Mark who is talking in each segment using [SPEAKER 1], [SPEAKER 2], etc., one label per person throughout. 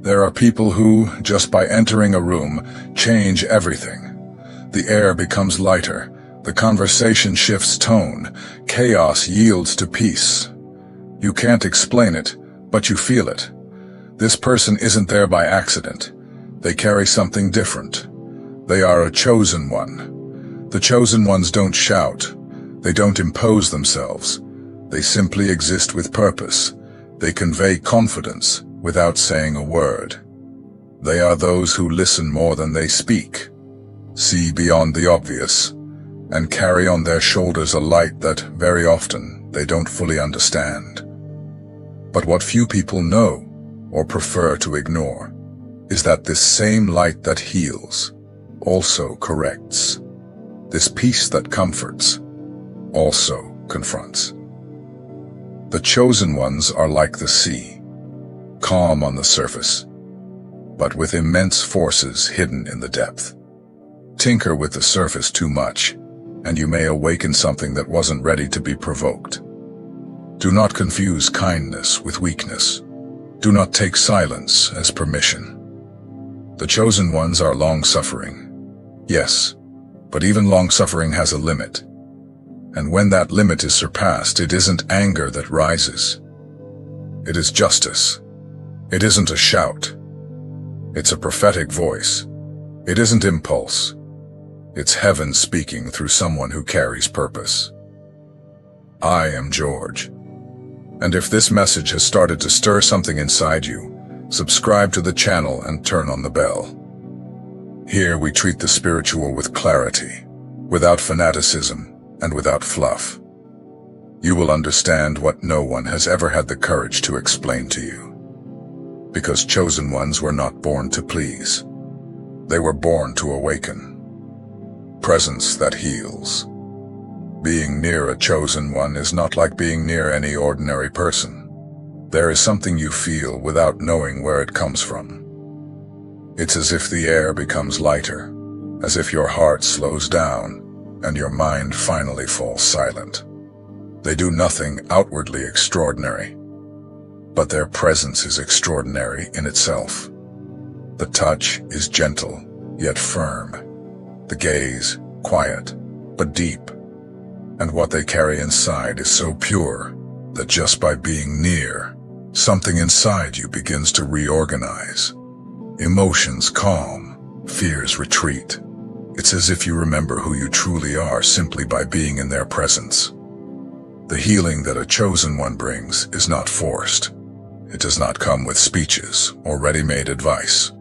[SPEAKER 1] There are people who, just by entering a room, change everything. The air becomes lighter, the conversation shifts tone, chaos yields to peace. You can't explain it, but you feel it. This person isn't there by accident. They carry something different. They are a chosen one. The chosen ones don't shout. They don't impose themselves. They simply exist with purpose. They convey confidence without saying a word. They are those who listen more than they speak, see beyond the obvious, and carry on their shoulders a light that, very often, they don't fully understand. But what few people know, or prefer to ignore, is that this same light that heals also corrects. This peace that comforts also confronts. The chosen ones are like the sea, calm on the surface, but with immense forces hidden in the depth. Tinker with the surface too much, and you may awaken something that wasn't ready to be provoked. Do not confuse kindness with weakness. Do not take silence as permission. The chosen ones are long-suffering. Yes, but even long-suffering has a limit. And when that limit is surpassed, it isn't anger that rises. It is justice. It isn't a shout. It's a prophetic voice. It isn't impulse. It's heaven speaking through someone who carries purpose. I am George. And if this message has started to stir something inside you, subscribe to the channel and turn on the bell. Here we treat the spiritual with clarity, without fanaticism, and without fluff. You will understand what no one has ever had the courage to explain to you. Because chosen ones were not born to please. They were born to awaken. Presence that heals. Being near a chosen one is not like being near any ordinary person. There is something you feel without knowing where it comes from. It's as if the air becomes lighter, as if your heart slows down, and your mind finally falls silent. They do nothing outwardly extraordinary, but their presence is extraordinary in itself. The touch is gentle, yet firm. The gaze, quiet, but deep. And what they carry inside is so pure that just by being near, something inside you begins to reorganize. Emotions calm, fears retreat. It's as if you remember who you truly are simply by being in their presence. The healing that a chosen one brings is not forced. It does not come with speeches or ready-made advice.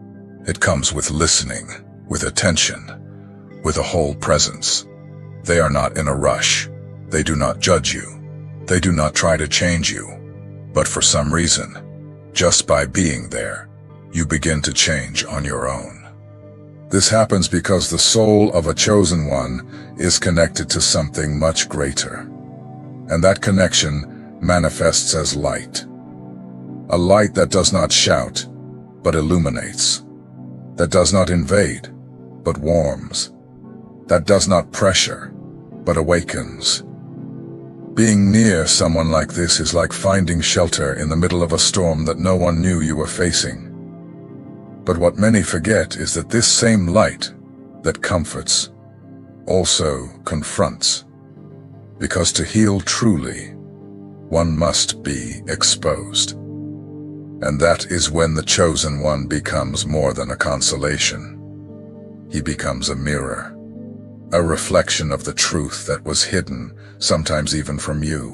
[SPEAKER 1] It comes with listening, with attention, with a whole presence. They are not in a rush. They do not judge you. They do not try to change you. But for some reason, just by being there, you begin to change on your own. This happens because the soul of a chosen one is connected to something much greater. And that connection manifests as light. A light that does not shout, but illuminates. That does not invade, but warms. That does not pressure, but awakens. Being near someone like this is like finding shelter in the middle of a storm that no one knew you were facing. But what many forget is that this same light that comforts also confronts. Because to heal truly, one must be exposed. And that is when the chosen one becomes more than a consolation. He becomes a mirror, a reflection of the truth that was hidden, sometimes even from you.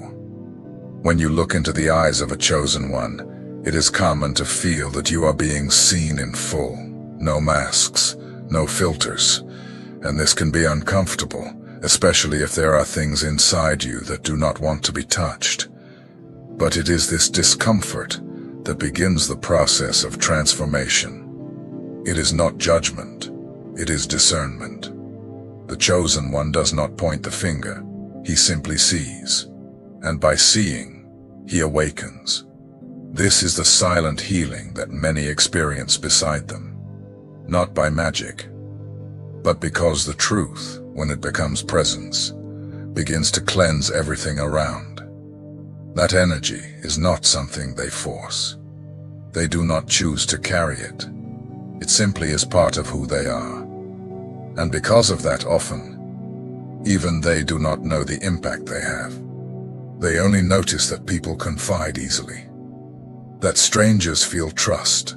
[SPEAKER 1] When you look into the eyes of a chosen one, it is common to feel that you are being seen in full. No masks, no filters. And this can be uncomfortable, especially if there are things inside you that do not want to be touched. But it is this discomfort that begins the process of transformation. It is not judgment, it is discernment. The chosen one does not point the finger, he simply sees. And by seeing, he awakens. This is the silent healing that many experience beside them. Not by magic, but because the truth, when it becomes presence, begins to cleanse everything around. That energy is not something they force. They do not choose to carry it. It simply is part of who they are. And because of that, often, even they do not know the impact they have. They only notice that people confide easily, that strangers feel trust,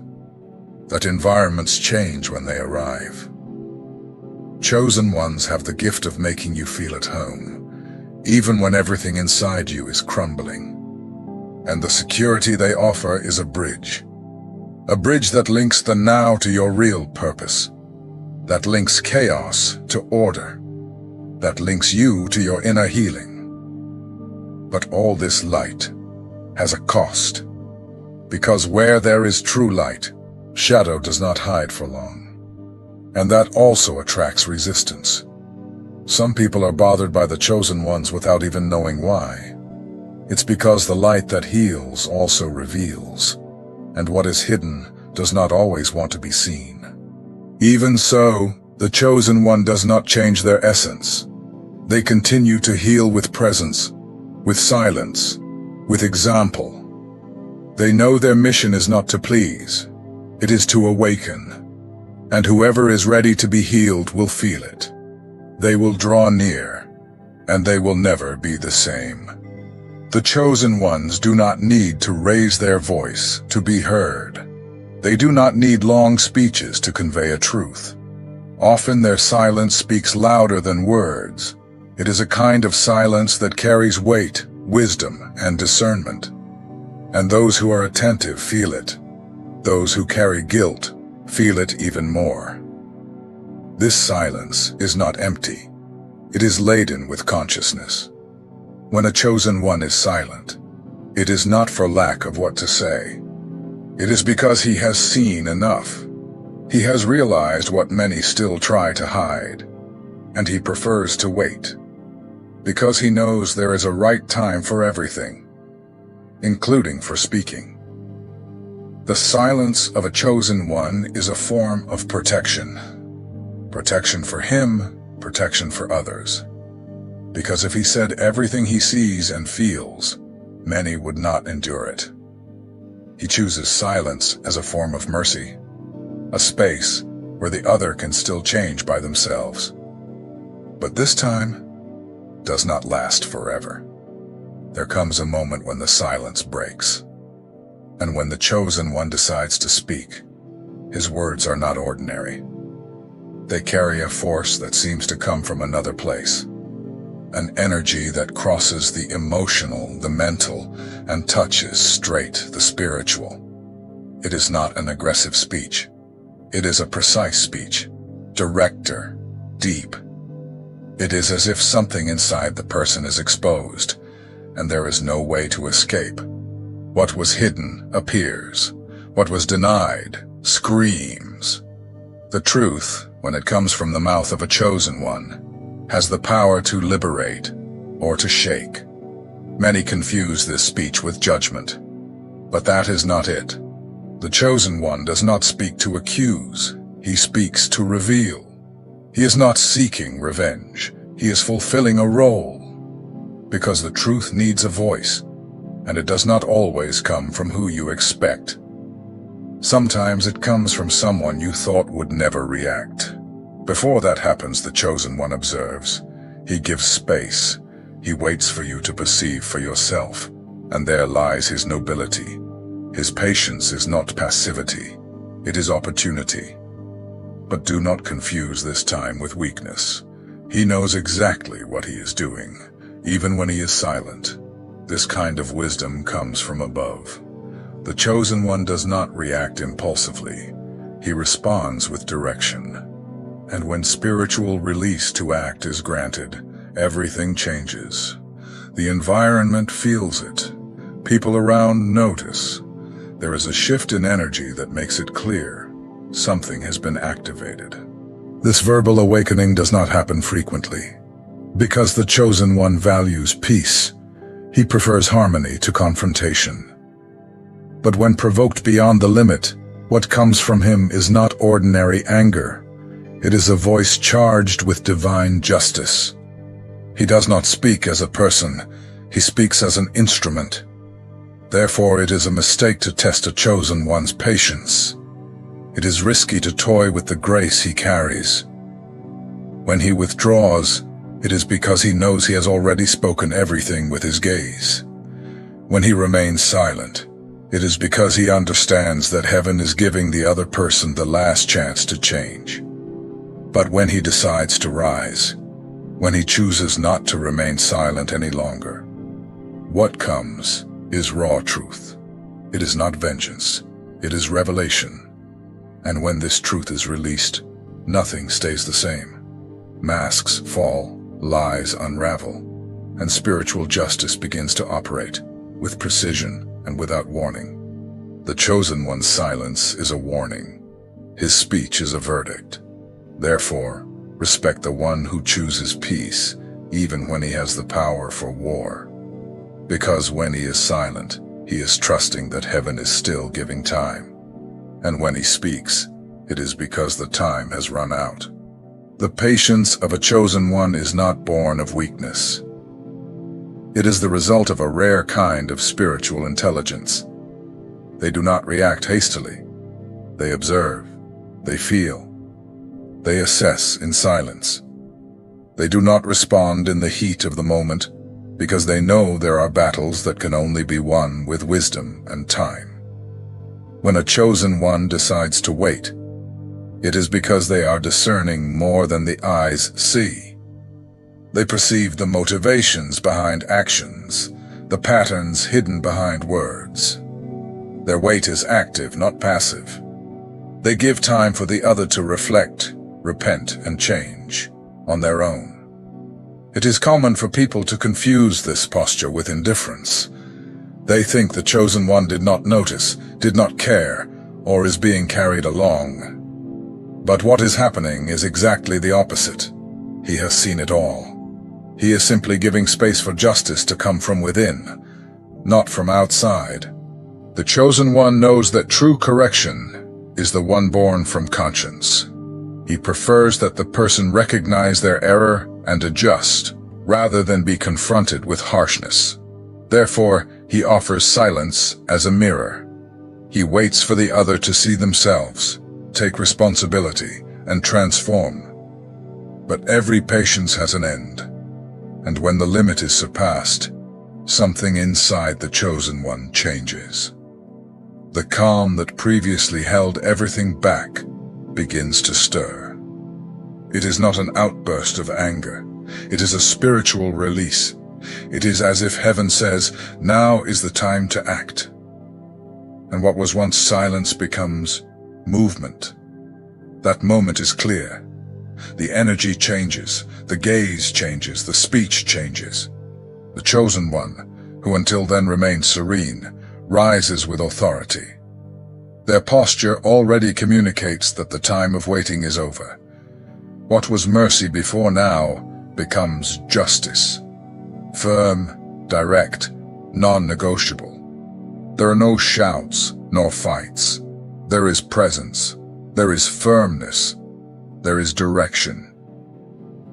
[SPEAKER 1] that environments change when they arrive. Chosen ones have the gift of making you feel at home, even when everything inside you is crumbling. And the security they offer is a bridge that links the now to your real purpose, that links chaos to order, that links you to your inner healing. But all this light has a cost, because where there is true light, shadow does not hide for long. And that also attracts resistance. Some people are bothered by the chosen ones without even knowing why. It's because the light that heals also reveals, and what is hidden does not always want to be seen. Even so, the chosen one does not change their essence. They continue to heal with presence, with silence, with example. They know their mission is not to please, it is to awaken. And whoever is ready to be healed will feel it. They will draw near, and they will never be the same. The chosen ones do not need to raise their voice to be heard. They do not need long speeches to convey a truth. Often their silence speaks louder than words. It is a kind of silence that carries weight, wisdom, and discernment. And those who are attentive feel it. Those who carry guilt feel it even more. This silence is not empty. It is laden with consciousness. When a chosen one is silent, it is not for lack of what to say. It is because he has seen enough. He has realized what many still try to hide, and he prefers to wait, because he knows there is a right time for everything, including for speaking. The silence of a chosen one is a form of protection. Protection for him, protection for others. Because if he said everything he sees and feels, many would not endure it. He chooses silence as a form of mercy, a space where the other can still change by themselves. But this time does not last forever. There comes a moment when the silence breaks. And when the chosen one decides to speak, his words are not ordinary. They carry a force that seems to come from another place, an energy that crosses the emotional, the mental, and touches straight the spiritual. It is not an aggressive speech. It is a precise speech, directer, deep. It is as if something inside the person is exposed, and there is no way to escape. What was hidden appears. What was denied screams. The truth, when it comes from the mouth of a chosen one, has the power to liberate or to shake. Many confuse this speech with judgment, but that is not it. The chosen one does not speak to accuse. He speaks to reveal. He is not seeking revenge. He is fulfilling a role, because the truth needs a voice. And it does not always come from who you expect. Sometimes it comes from someone you thought would never react. Before that happens, the chosen one observes. He gives space. He waits for you to perceive for yourself, and there lies his nobility. His patience is not passivity. It is opportunity. But do not confuse this time with weakness. He knows exactly what he is doing, even when he is silent. This kind of wisdom comes from above. The chosen one does not react impulsively. He responds with direction. And when spiritual release to act is granted, everything changes. The environment feels it. People around notice. There is a shift in energy that makes it clear. Something has been activated. This verbal awakening does not happen frequently. Because the chosen one values peace, he prefers harmony to confrontation. But when provoked beyond the limit, what comes from him is not ordinary anger. It is a voice charged with divine justice. He does not speak as a person, he speaks as an instrument. Therefore, it is a mistake to test a chosen one's patience. It is risky to toy with the grace he carries. When he withdraws, it is because he knows he has already spoken everything with his gaze. When he remains silent, it is because he understands that heaven is giving the other person the last chance to change. But when he decides to rise, when he chooses not to remain silent any longer, what comes is raw truth. It is not vengeance, it is revelation. And when this truth is released, nothing stays the same. Masks fall, lies unravel, and spiritual justice begins to operate with precision and without warning. The chosen one's silence is a warning. His speech is a verdict. Therefore, respect the one who chooses peace, even when he has the power for war. Because when he is silent, he is trusting that heaven is still giving time. And when he speaks, it is because the time has run out. The patience of a chosen one is not born of weakness. It is the result of a rare kind of spiritual intelligence. They do not react hastily. They observe. They feel. They assess in silence. They do not respond in the heat of the moment, because they know there are battles that can only be won with wisdom and time. When a chosen one decides to wait, it is because they are discerning more than the eyes see. They perceive the motivations behind actions, the patterns hidden behind words. Their wait is active, not passive. They give time for the other to reflect, repent, and change on their own. It is common for people to confuse this posture with indifference. They think the chosen one did not notice, did not care, or is being carried along. But what is happening is exactly the opposite. He has seen it all. He is simply giving space for justice to come from within, not from outside. The chosen one knows that true correction is the one born from conscience. He prefers that the person recognize their error and adjust, rather than be confronted with harshness. Therefore, he offers silence as a mirror. He waits for the other to see themselves, take responsibility, and transform. But every patience has an end, and when the limit is surpassed, something inside the chosen one changes. The calm that previously held everything back begins to stir. It is not an outburst of anger. It is a spiritual release. It is as if heaven says, now is the time to act. And what was once silence becomes movement. That moment is clear. The energy changes, the gaze changes, the speech changes. The chosen one, who until then remained serene, rises with authority. Their posture already communicates that the time of waiting is over. What was mercy before now becomes justice. Firm, direct, non-negotiable. There are no shouts nor fights. There is presence. There is firmness. There is direction.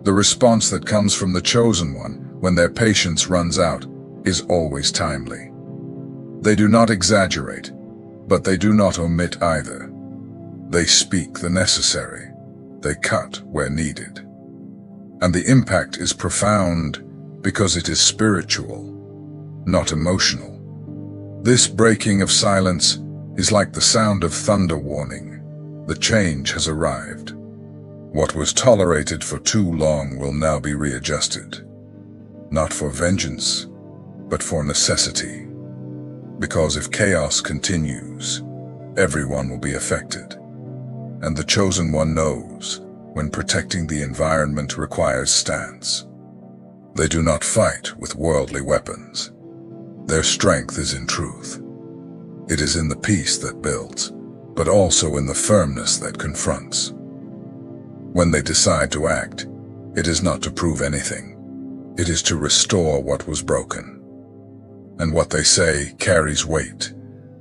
[SPEAKER 1] The response that comes from the chosen one when their patience runs out is always timely. They do not exaggerate, but they do not omit either. They speak the necessary. They cut where needed. And the impact is profound because it is spiritual, not emotional. This breaking of silence is like the sound of thunder warning. The change has arrived. What was tolerated for too long will now be readjusted. Not for vengeance, but for necessity. Because if chaos continues, everyone will be affected. And the chosen one knows when protecting the environment requires stance. They do not fight with worldly weapons. Their strength is in truth. It is in the peace that builds, but also in the firmness that confronts. When they decide to act, it is not to prove anything. It is to restore what was broken. And what they say carries weight,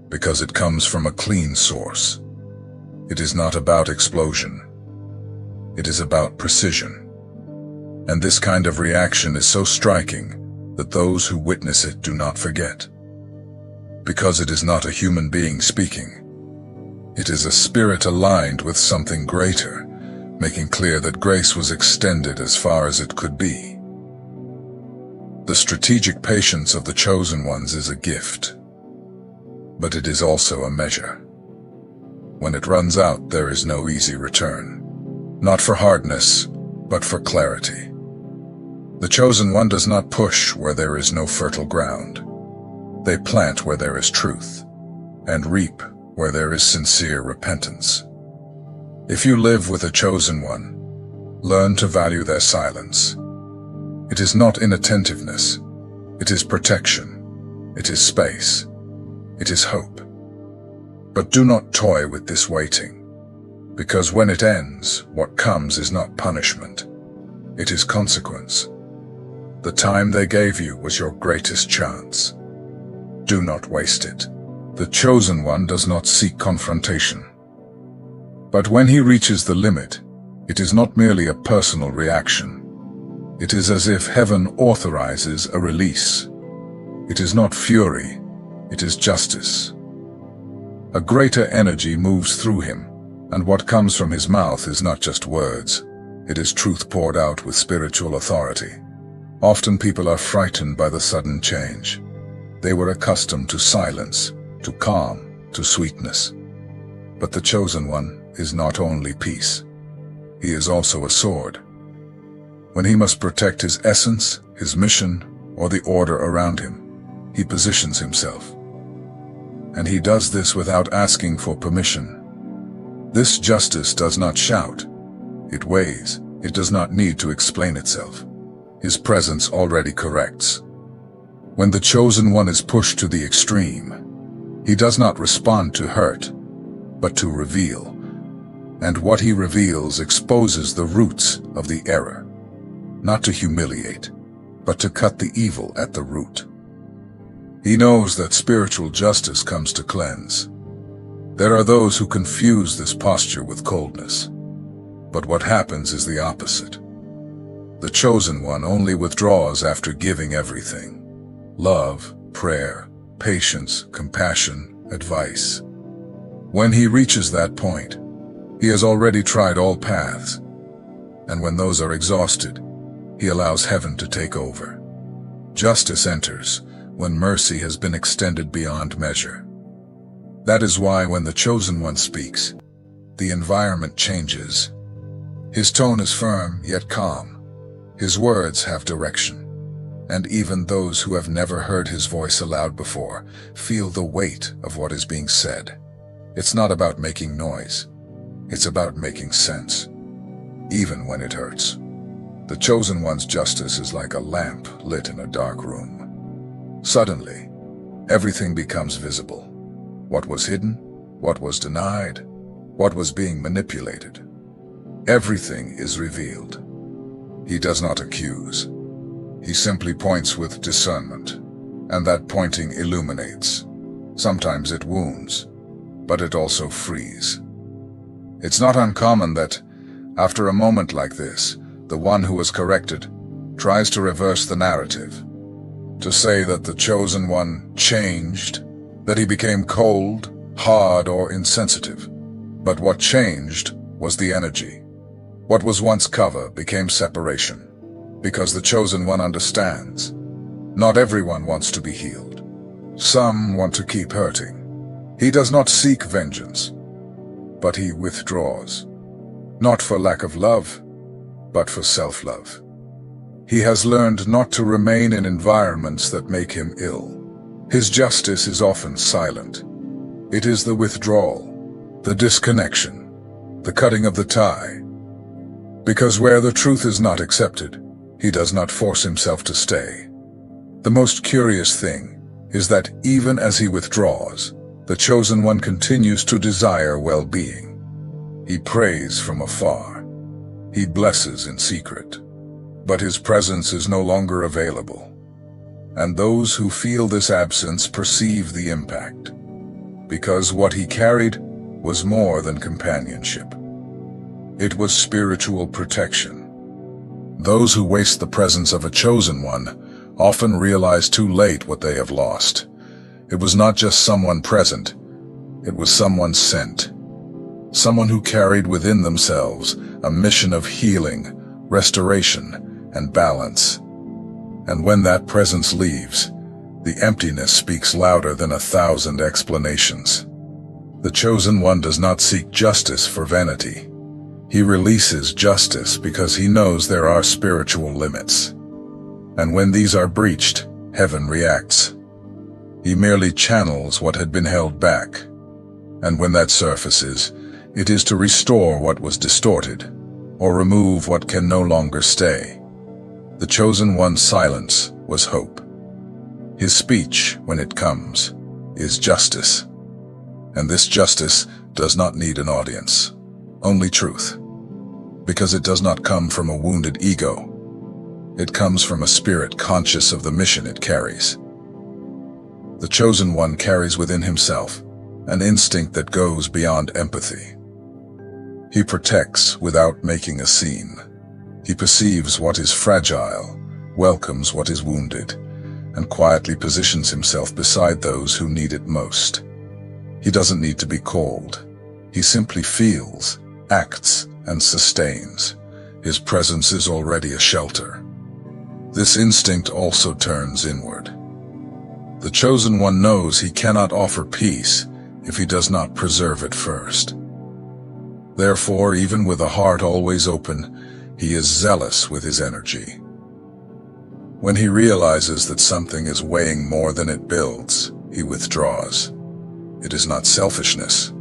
[SPEAKER 1] because it comes from a clean source. It is not about explosion. It is about precision. And this kind of reaction is so striking that those who witness it do not forget. because it is not a human being speaking. It is a spirit aligned with something greater, making clear that grace was extended as far as it could be. The strategic patience of the chosen ones is a gift, but it is also a measure. When it runs out, there is no easy return, not for hardness, but for clarity. The chosen one does not push where there is no fertile ground. They plant where there is truth, and reap where there is sincere repentance. If you live with a chosen one, learn to value their silence. It is not inattentiveness. It is protection. It is space. It is hope. But do not toy with this waiting, because when it ends, what comes is not punishment. It is consequence. The time they gave you was your greatest chance. Do not waste it. The chosen one does not seek confrontation. But when he reaches the limit, it is not merely a personal reaction. It is as if heaven authorizes a release. It is not fury, it is justice. A greater energy moves through him, and what comes from his mouth is not just words. It is truth poured out with spiritual authority. Often people are frightened by the sudden change. They were accustomed to silence, to calm, to sweetness. But the chosen one is not only peace. He is also a sword. When he must protect his essence, his mission, or the order around him, he positions himself. And he does this without asking for permission. This justice does not shout. It weighs. It does not need to explain itself. His presence already corrects. When the chosen one is pushed to the extreme, he does not respond to hurt, but to reveal. And what he reveals exposes the roots of the error. Not to humiliate, but to cut the evil at the root. He knows that spiritual justice comes to cleanse. There are those who confuse this posture with coldness. But what happens is the opposite. The chosen one only withdraws after giving everything. Love, prayer, patience, compassion, advice. When he reaches that point, he has already tried all paths. And when those are exhausted, he allows heaven to take over. Justice enters when mercy has been extended beyond measure. That is why when the chosen one speaks, the environment changes. His tone is firm yet calm. His words have direction. And even those who have never heard his voice aloud before feel the weight of what is being said. It's not about making noise. It's about making sense, even when it hurts. The chosen one's justice is like a lamp lit in a dark room. Suddenly, everything becomes visible. What was hidden, what was denied, what was being manipulated. Everything is revealed. He does not accuse. He simply points with discernment, and that pointing illuminates. Sometimes it wounds, but it also frees. It's not uncommon that, after a moment like this, the one who was corrected tries to reverse the narrative, to say that the chosen one changed, that he became cold, hard, or insensitive. But what changed was the energy. What was once cover became separation, because the chosen one understands. Not everyone wants to be healed. Some want to keep hurting. He does not seek vengeance, but he withdraws, not for lack of love, but for self-love. He has learned not to remain in environments that make him ill. His justice is often silent. It is the withdrawal, the disconnection, the cutting of the tie. Because where the truth is not accepted, he does not force himself to stay. The most curious thing is that even as he withdraws, the chosen one continues to desire well-being. He prays from afar. He blesses in secret. But his presence is no longer available. And those who feel this absence perceive the impact. Because what he carried was more than companionship. It was spiritual protection. Those who waste the presence of a chosen one often realize too late what they have lost. It was not just someone present, it was someone sent. Someone who carried within themselves a mission of healing, restoration, and balance. And when that presence leaves, the emptiness speaks louder than 1,000 explanations. The chosen one does not seek justice for vanity. He releases justice because he knows there are spiritual limits. And when these are breached, heaven reacts. He merely channels what had been held back. And when that surfaces, it is to restore what was distorted, or remove what can no longer stay. The chosen one's silence was hope. His speech, when it comes, is justice. And this justice does not need an audience, only truth. Because it does not come from a wounded ego. It comes from a spirit conscious of the mission it carries. The chosen one carries within himself an instinct that goes beyond empathy. He protects without making a scene. He perceives what is fragile, welcomes what is wounded, and quietly positions himself beside those who need it most. He doesn't need to be called. He simply feels, acts, and sustains. His presence is already a shelter. This instinct also turns inward. The chosen one knows he cannot offer peace if he does not preserve it first. Therefore, even with a heart always open, he is zealous with his energy. When he realizes that something is weighing more than it builds, he withdraws. It is not selfishness,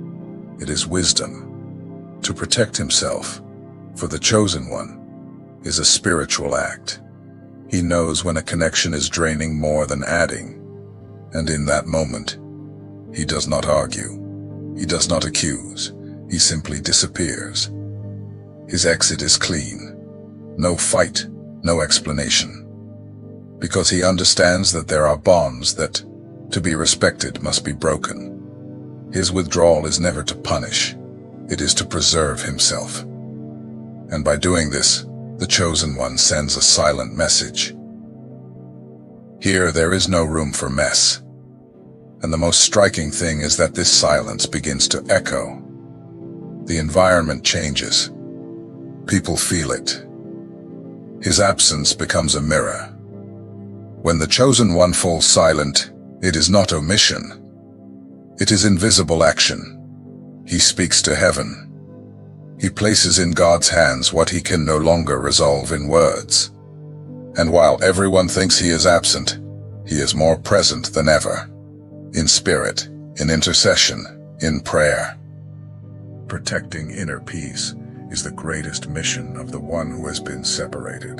[SPEAKER 1] it is wisdom. To protect himself, for the chosen one, is a spiritual act. He knows when a connection is draining more than adding, and in that moment, he does not argue, he does not accuse, he simply disappears. His exit is clean. No fight, no explanation. Because he understands that there are bonds that, to be respected, must be broken. His withdrawal is never to punish, it is to preserve himself. And by doing this, the chosen one sends a silent message. Here there is no room for mess. And the most striking thing is that this silence begins to echo. The environment changes. People feel it. His absence becomes a mirror. When the chosen one falls silent, it is not omission. It is invisible action. He speaks to heaven. He places in God's hands what he can no longer resolve in words. And while everyone thinks he is absent, he is more present than ever. In spirit, in intercession, in prayer. Protecting inner peace is the greatest mission of the one who has been separated.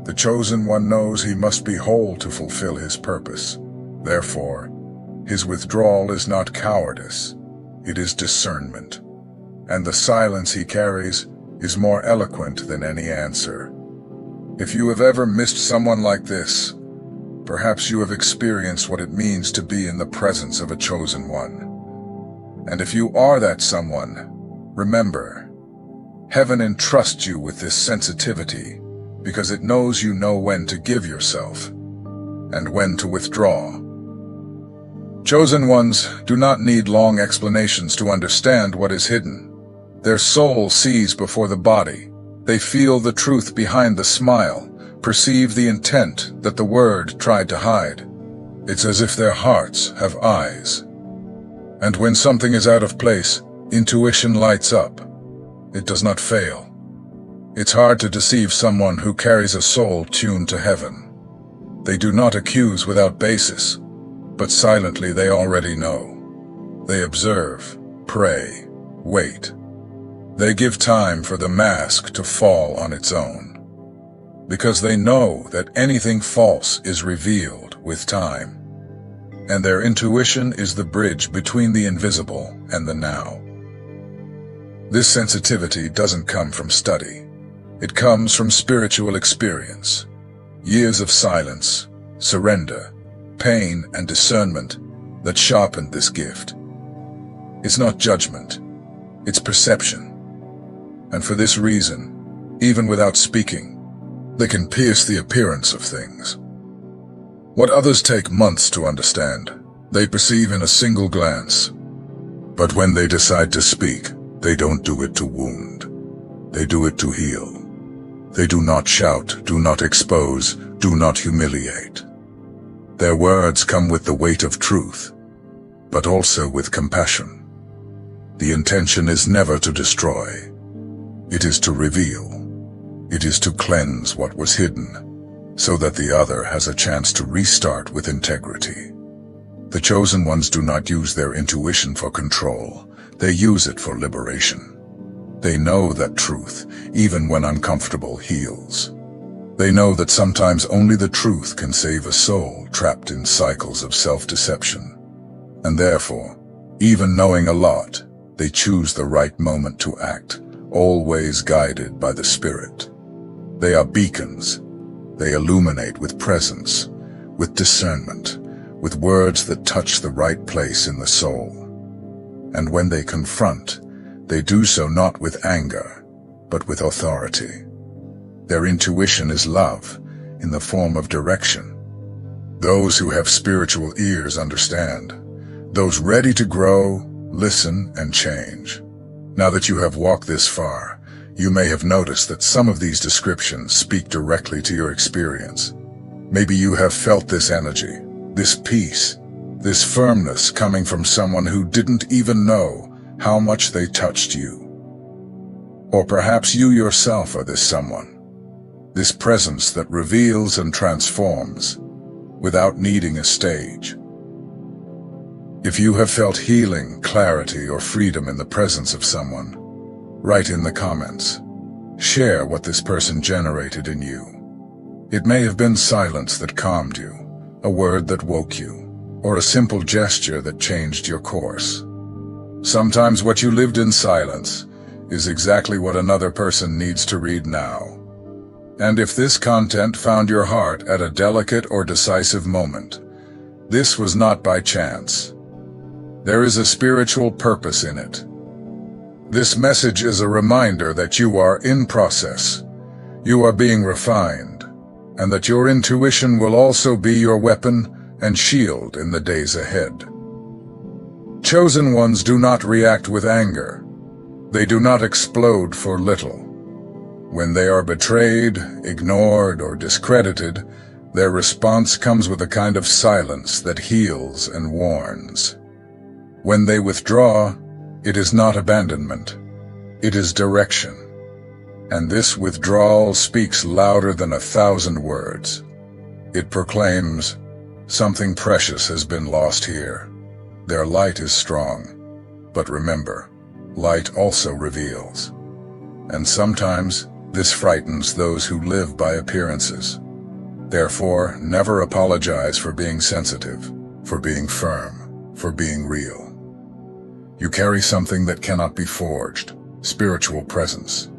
[SPEAKER 1] The chosen one knows he must be whole to fulfill his purpose. Therefore, his withdrawal is not cowardice, it is discernment. And the silence he carries is more eloquent than any answer. If you have ever missed someone like this, perhaps you have experienced what it means to be in the presence of a chosen one. And if you are that someone, remember, heaven entrusts you with this sensitivity because it knows you know when to give yourself and when to withdraw. Chosen ones do not need long explanations to understand what is hidden. Their soul sees before the body. They feel the truth behind the smile, perceive the intent that the word tried to hide. It's as if their hearts have eyes. And when something is out of place, intuition lights up. It does not fail. It's hard to deceive someone who carries a soul tuned to heaven. They do not accuse without basis, but silently they already know. They observe, pray, wait. They give time for the mask to fall on its own, because they know that anything false is revealed with time, and their intuition is the bridge between the invisible and the now. This sensitivity doesn't come from study. It comes from spiritual experience, years of silence, surrender, pain, and discernment that sharpened this gift. It's not judgment, it's perception. And for this reason, even without speaking, they can pierce the appearance of things. What others take months to understand, They perceive in a single glance. But when they decide to speak, they don't do it to wound. They do it to heal. They do not shout, do not expose, do not humiliate. Their words come with the weight of truth, but also with compassion. The intention is never to destroy. It is to reveal. It is to cleanse what was hidden, so that the other has a chance to restart with integrity. The chosen ones do not use their intuition for control. They use it for liberation. They know that truth, even when uncomfortable, heals. They know that sometimes only the truth can save a soul trapped in cycles of self-deception. And therefore, even knowing a lot, they choose the right moment to act, always guided by the Spirit. They are beacons. They illuminate with presence, with discernment, with words that touch the right place in the soul. And when they confront, they do so not with anger, but with authority. Their intuition is love, in the form of direction. Those who have spiritual ears understand. Those ready to grow, listen, and change. Now that you have walked this far, you may have noticed that some of these descriptions speak directly to your experience. Maybe you have felt this energy, this peace, this firmness coming from someone who didn't even know how much they touched you. Or perhaps you yourself are this someone. This presence that reveals and transforms without needing a stage. If you have felt healing, clarity, or freedom in the presence of someone, write in the comments. Share what this person generated in you. It may have been silence that calmed you, a word that woke you, or a simple gesture that changed your course. Sometimes what you lived in silence is exactly what another person needs to read now. And if this content found your heart at a delicate or decisive moment, this was not by chance. There is a spiritual purpose in it. This message is a reminder that you are in process, you are being refined, and that your intuition will also be your weapon and shield in the days ahead. Chosen ones do not react with anger. They do not explode for little. When they are betrayed, ignored, or discredited, their response comes with a kind of silence that heals and warns. When they withdraw, it is not abandonment. It is direction. And this withdrawal speaks louder than 1,000 words. It proclaims, something precious has been lost here. Their light is strong. But remember, light also reveals. And sometimes, this frightens those who live by appearances. Therefore, never apologize for being sensitive, for being firm, for being real. You carry something that cannot be forged, spiritual presence.